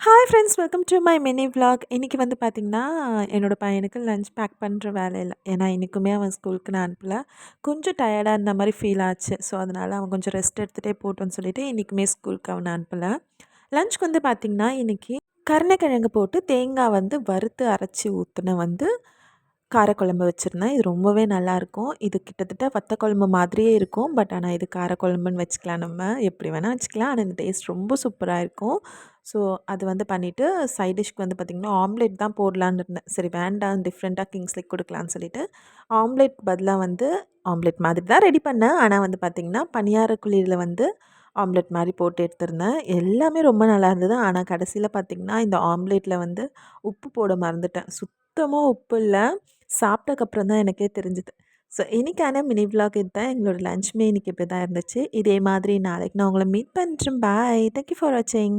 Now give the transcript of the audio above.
Hi friends welcome to my mini vlog. இன்றைக்கி வந்து பார்த்திங்கன்னா, என்னோடய பையனுக்கு லஞ்ச் பேக் பண்ணுற வேலை இல்ல. ஏன்னா இன்றைக்குமே அவன் ஸ்கூலுக்கு நான் அனுப்பல. கொஞ்சம் டயர்டாக இருந்த மாதிரி ஃபீல் ஆச்சு. ஸோ அதனால் அவன் கொஞ்சம் ரெஸ்ட் எடுத்துகிட்டே போட்டோன்னு சொல்லிட்டு இன்றைக்குமே ஸ்கூலுக்கு அவனை அனுப்பலை. லஞ்ச்க்கு வந்து பார்த்திங்கன்னா, இன்றைக்கி கருணைக்கிழங்கு போட்டு தேங்காய் வந்து வறுத்து அரைச்சி ஊற்றின வந்து காரக்குழம்பு வச்சுருந்தேன். இது ரொம்பவே நல்லாயிருக்கும். இது கிட்டத்தட்ட வத்த குழம்பு மாதிரியே இருக்கும். பட் ஆனால் இது காரக்குழம்புன்னு வச்சுக்கலாம் நம்ம. எப்படி வேணால் வச்சுக்கலாம். ஆனால் இந்த டேஸ்ட் ரொம்ப சூப்பராக இருக்கும். ஸோ அது வந்து பண்ணிவிட்டு சைட் டிஷ்க்கு வந்து பார்த்திங்கன்னா, ஆம்லேட் தான் போடலான்னு இருந்தேன். சரி வேண்டாம் டிஃப்ரெண்ட்டாக கிங்ஸ்லேக் கொடுக்கலான்னு சொல்லிட்டு ஆம்லேட்க்கு பதிலாக வந்து ஆம்லேட் மாதிரி தான் ரெடி பண்ணேன். ஆனால் வந்து பார்த்திங்கன்னா, பணியார குழியில் வந்து ஆம்லேட் மாதிரி போட்டு எடுத்திருந்தேன். எல்லாமே ரொம்ப நல்லா இருந்தது. ஆனால் கடைசியில் பார்த்திங்கன்னா, இந்த ஆம்லேட்டில் வந்து உப்பு போட மறந்துட்டேன். சுத்தமாக உப்பு இல்ல. சாப்பிட்டக்கப்புறம் தான் எனக்கே தெரிஞ்சுது. ஸோ இன்றைக்கான மினி விலாக் இதுதான். எங்களோட லஞ்சுமே இன்றைக்கி இப்படி தான் இருந்துச்சு. இதே மாதிரி நாளைக்கு நான் உங்களை மீட் பண்ணுறேன். பாய். தேங்க் யூ ஃபார் வாட்சிங்.